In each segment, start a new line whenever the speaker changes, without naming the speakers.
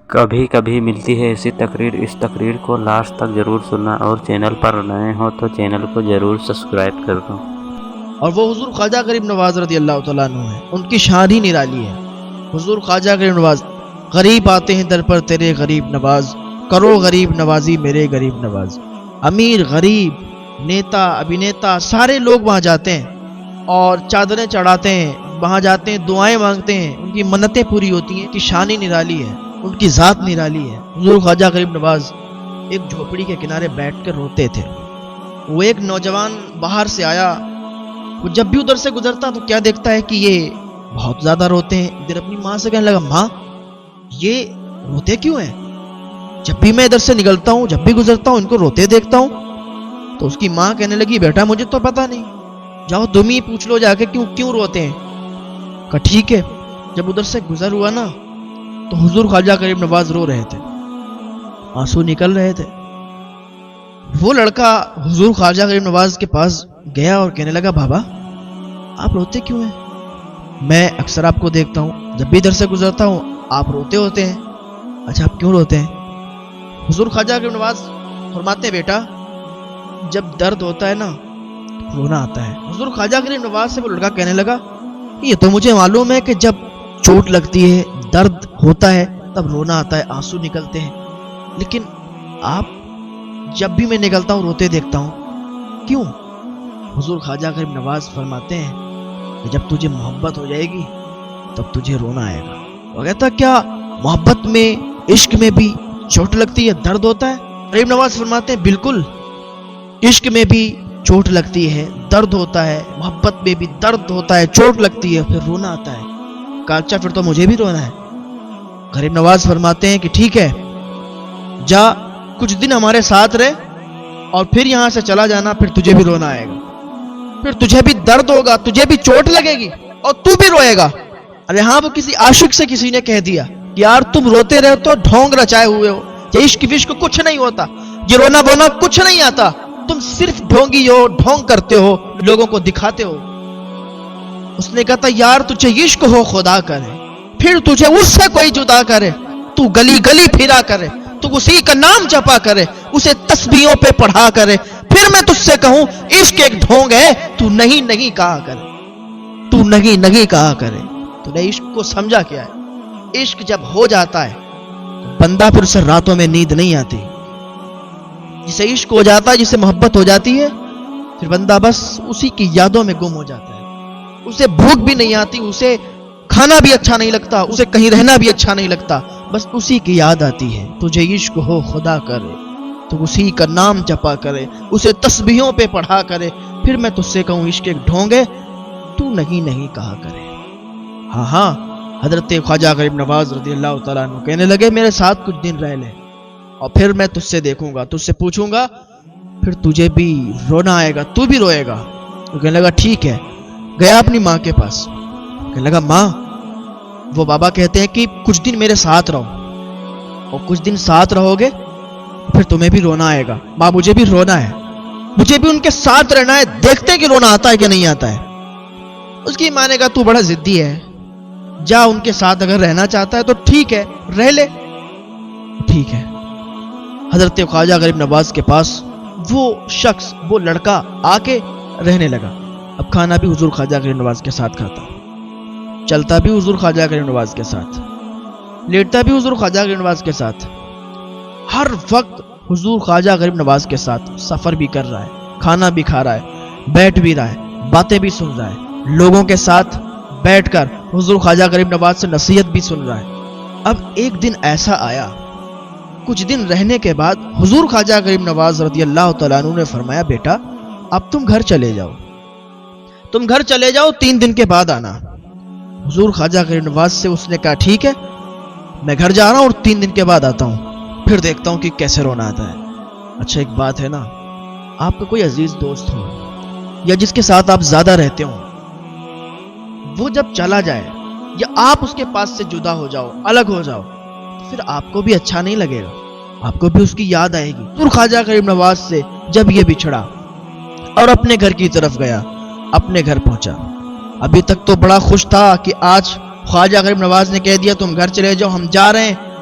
کبھی کبھی ملتی ہے ایسی تقریر، اس تقریر کو لاسٹ تک ضرور سننا، اور چینل پر نئے ہو تو چینل کو ضرور سبسکرائب کر دو۔
اور وہ حضور خواجہ غریب نواز رضی اللہ تعالیٰ عنہ ہے، ان کی شان ہی نرالی ہے۔ حضور خواجہ غریب نواز، غریب آتے ہیں در پر تیرے غریب نواز، کرو غریب نوازی میرے غریب نواز۔ امیر، غریب، نیتا، ابھینیتا، سارے لوگ وہاں جاتے ہیں اور چادریں چڑھاتے ہیں، وہاں جاتے ہیں، دعائیں مانگتے ہیں، ان کی منتیں پوری ہوتی ہیں، ان کی شان ہی نرالی ہے، ان کی ذات نرالی ہے۔ حضور خواجہ غریب نواز ایک جھوپڑی کے کنارے بیٹھ کر روتے تھے۔ وہ ایک نوجوان باہر سے آیا، وہ جب بھی ادھر سے گزرتا تو کیا دیکھتا ہے کہ یہ بہت زیادہ روتے ہیں۔ ادھر اپنی ماں سے کہنے لگا، ماں یہ روتے کیوں ہیں؟ جب بھی میں ادھر سے نکلتا ہوں، جب بھی گزرتا ہوں، ان کو روتے دیکھتا ہوں۔ تو اس کی ماں کہنے لگی، بیٹا مجھے تو پتا نہیں، جاؤ تم ہی پوچھ لو جا کے کیوں روتے ہیں۔ کہا ٹھیک ہے۔ جب ادھر سے گزر ہوا نا تو حضور خواجہ غریب نواز رو رہے تھے، آنسو نکل رہے تھے۔ وہ لڑکا حضور خواجہ غریب نواز کے پاس گیا اور کہنے لگا، بابا آپ روتے کیوں ہیں؟ میں اکثر آپ کو دیکھتا ہوں، جب بھی ادھر سے گزرتا ہوں آپ روتے ہوتے ہیں۔ اچھا آپ کیوں روتے ہیں؟ حضور خواجہ غریب نواز فرماتے ہیں، بیٹا جب درد ہوتا ہے نا رونا آتا ہے۔ حضور خواجہ غریب نواز سے وہ لڑکا کہنے لگا، یہ تو مجھے معلوم ہے کہ جب چوٹ لگتی ہے، درد ہوتا ہے، تب رونا آتا ہے، آنسو نکلتے ہیں، لیکن آپ جب بھی میں نکلتا ہوں روتے دیکھتا ہوں، کیوں؟ حضور خواجہ غریب نواز فرماتے ہیں کہ جب تجھے محبت ہو جائے گی تب تجھے رونا آئے گا۔ وہ کہتا، کیا محبت میں، عشق میں بھی چوٹ لگتی ہے، درد ہوتا ہے؟ غریب نواز فرماتے ہیں، بالکل، عشق میں بھی چوٹ لگتی ہے، درد ہوتا ہے، محبت میں بھی درد ہوتا ہے، چوٹ لگتی ہے، پھر رونا آتا ہے۔ کہا اچھا پھر تو مجھے بھی رونا ہے۔ غریب نواز فرماتے ہیں کہ ٹھیک ہے، جا کچھ دن ہمارے ساتھ رہ اور پھر یہاں سے چلا جانا، پھر تجھے بھی رونا آئے گا، پھر تجھے بھی درد ہوگا، تجھے بھی چوٹ لگے گی اور تو بھی روئے گا۔ ارے ہاں، وہ کسی عاشق سے کسی نے کہہ دیا کہ یار تم روتے رہتے ہو، ڈھونگ رچائے ہوئے ہو، یہ عشق وشق کچھ نہیں ہوتا، یہ رونا بونا کچھ نہیں آتا، تم صرف ڈھونگی ہو، ڈھونگ کرتے ہو، لوگوں کو دکھاتے ہو۔ اس نے کہا یار تجھے عشق ہو خدا کرے، پھر تجھے اس سے کوئی جدا کرے، تو گلی گلی پھرا کرے، تو اسی کا نام جپا کرے، اسے تسبیحوں پہ پڑھا کرے، پھر میں تجھ سے کہوں عشق ایک ڈھونگ ہے، تو نہیں نہیں کہا کرے، تو نہیں نہیں کہا کرے۔ تو نے عشق کو سمجھا کیا ہے؟ عشق جب ہو جاتا ہے بندہ پھر اسے راتوں میں نیند نہیں آتی۔ جسے عشق ہو جاتا ہے، جسے محبت ہو جاتی ہے، پھر بندہ بس اسی کی یادوں میں گم ہو جاتا ہے، اسے بھوک بھی نہیں آتی، اسے کھانا بھی اچھا نہیں لگتا، اسے کہیں رہنا بھی اچھا نہیں لگتا، بس اسی کی یاد آتی ہے۔ تجھے عشق ہو خدا کرے، تو اسی کا نام جپا کرے، اسے تسبیحوں پہ پڑھا کرے، پھر میں تجھ سے کہوں عشق ایک ڈھونگ ہے، تو نہیں نہیں کہا کرے۔ ہاں ہاں، حضرت خواجہ غریب نواز رضی اللہ تعالیٰ عنہ کہنے لگے، میرے ساتھ کچھ دن رہ لے اور پھر میں تجھ سے دیکھوں گا، تجھ سے پوچھوں گا، پھر تجھے بھی رونا آئے گا، تو بھی روئے گا۔ تو کہنے لگا ٹھیک ہے۔ گیا اپنی ماں کے پاس، کہنے لگا ماں وہ بابا کہتے ہیں کہ کچھ دن میرے ساتھ رہو، اور کچھ دن ساتھ رہو گے پھر تمہیں بھی رونا آئے گا۔ ماں مجھے بھی رونا ہے، مجھے بھی ان کے ساتھ رہنا ہے، دیکھتے کہ رونا آتا ہے کہ نہیں آتا ہے۔ اس کی ماں نے کہا تو بڑا ضدی ہے، جا ان کے ساتھ اگر رہنا چاہتا ہے تو ٹھیک ہے رہ لے۔ ٹھیک ہے۔ حضرت خواجہ غریب نواز کے پاس وہ شخص، وہ لڑکا آ کے رہنے لگا۔ اب کھانا بھی حضور خواجہ غریب نواز کے ساتھ کھاتا، چلتا بھی حضور خواجہ غریب نواز کے ساتھ، لیٹتا بھی حضور خواجہ غریب نواز کے ساتھ، ہر وقت حضور خواجہ غریب نواز کے ساتھ سفر بھی کر رہا ہے، کھانا بھی کھا رہا ہے، بیٹھ بھی رہا ہے، باتیں بھی سن رہا ہے، لوگوں کے ساتھ بیٹھ کر حضور خواجہ غریب نواز سے نصیحت بھی سن رہا ہے۔ اب ایک دن ایسا آیا، کچھ دن رہنے کے بعد حضور خواجہ غریب نواز رضی اللہ تعالیٰ عنہ نے فرمایا، بیٹا اب تم گھر چلے جاؤ، تم گھر چلے جاؤ، 3 دن کے بعد آنا۔ حضور خواجہ غریب نواز سے اس نے کہا ٹھیک ہے، میں گھر جا رہا ہوں اور 3 دن کے بعد آتا ہوں، پھر دیکھتا ہوں کہ کیسے رونا آتا ہے۔ اچھا ایک بات ہے نا، آپ کا کوئی عزیز دوست ہو یا جس کے ساتھ آپ زیادہ رہتے ہو، وہ جب چلا جائے یا آپ اس کے پاس سے جدا ہو جاؤ، الگ ہو جاؤ، تو پھر آپ کو بھی اچھا نہیں لگے گا، آپ کو بھی اس کی یاد آئے گی۔ حضور خواجہ غریب نواز سے جب یہ بچھڑا اور اپنے گھر کی طرف گیا، اپنے گھر پہنچا، ابھی تک تو بڑا خوش تھا کہ آج خواجہ غریب نواز نے کہہ دیا تم گھر چلے جاؤ، ہم جا رہے ہیں،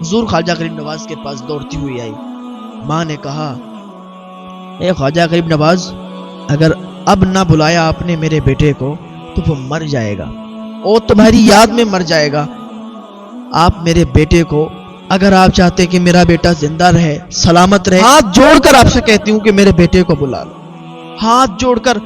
حضور خواجہ غریب نواز کے پاس دوڑتی ہوئی آئی. ماں نے کہا اے خواجہ غریب نواز، اگر اب نہ بلایا آپ نے میرے بیٹے کو تو وہ مر جائے گا اور تمہاری یاد میں مر جائے گا. آپ میرے بیٹے کو، اگر آپ چاہتے کہ میرا بیٹا زندہ رہے، سلامت رہے، ہاتھ جوڑ کر آپ سے کہتی ہوں کہ میرے بیٹے کو بلا لو. ہاتھ جوڑ کر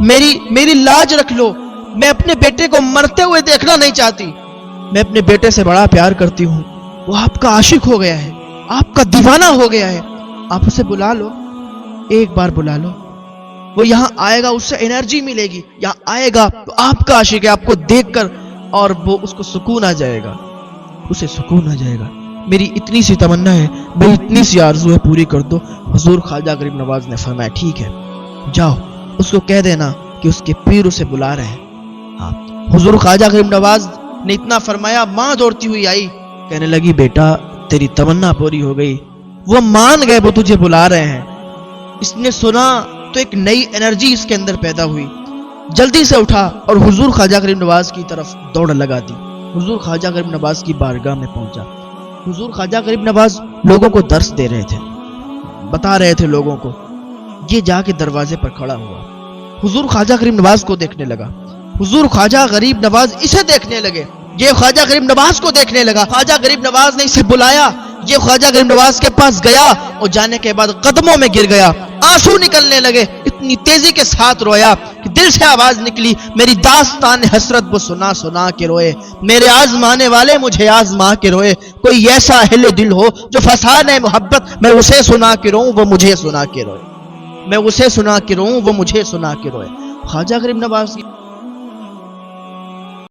میری لاج رکھ لو. میں اپنے بیٹے کو مرتے ہوئے دیکھنا نہیں چاہتی. میں اپنے بیٹے سے بڑا پیار کرتی ہوں. وہ آپ کا عاشق ہو گیا ہے، آپ کا دیوانہ ہو گیا ہے. آپ اسے بلا لو، ایک بار بلا لو. وہ یہاں آئے گا، اس سے انرجی ملے گی. یہاں آئے گا تو آپ کا عاشق ہے، آپ کو دیکھ کر اور وہ اس کو سکون آ جائے گا، اسے سکون آ جائے گا. میری اتنی سی تمنا ہے، میری اتنی سی آرزو ہے، پوری کر دو. حضور خواجہ غریب نواز نے فرمایا ٹھیک ہے، جاؤ اس کو کہہ دینا کہ اس کے پیر اسے بلا رہے ہیں. ہاں، حضور خواجہ غریب نواز نے اتنا فرمایا، ماں دوڑتی ہوئی آئی، کہنے لگی بیٹا تیری تمنا پوری ہو گئی، وہ مان گئے، وہ تجھے بلا رہے ہیں. اس نے سنا تو ایک نئی انرجی اس کے اندر پیدا ہوئی. جلدی سے اٹھا اور حضور خواجہ غریب نواز کی طرف دوڑ لگا دی. حضور خواجہ غریب نواز کی بارگاہ میں پہنچا. حضور خواجہ غریب نواز لوگوں کو درس دے رہے تھے، بتا رہے تھے لوگوں کو. یہ جا کے دروازے پر کھڑا ہوا، حضور خواجہ غریب نواز کو دیکھنے لگا. حضور خواجہ غریب نواز اسے دیکھنے لگے. یہ خواجہ غریب نواز کو دیکھنے لگا. خواجہ غریب نواز نے اسے بلایا. یہ خواجہ غریب نواز کے پاس گیا اور جانے کے بعد قدموں میں گر گیا. آنسو نکلنے لگے. اتنی تیزی کے ساتھ رویا کہ دل سے آواز نکلی، میری داستان حسرت وہ سنا سنا کے روئے، میرے آزمانے والے مجھے آزما کے روئے. کوئی ایسا اہل دل ہو جو فسان محبت، میں اسے سنا کے روؤں وہ مجھے سنا کے روئے، میں اسے سنا کے روؤں وہ مجھے سنا کے روئے. خواجہ غریب نواز کی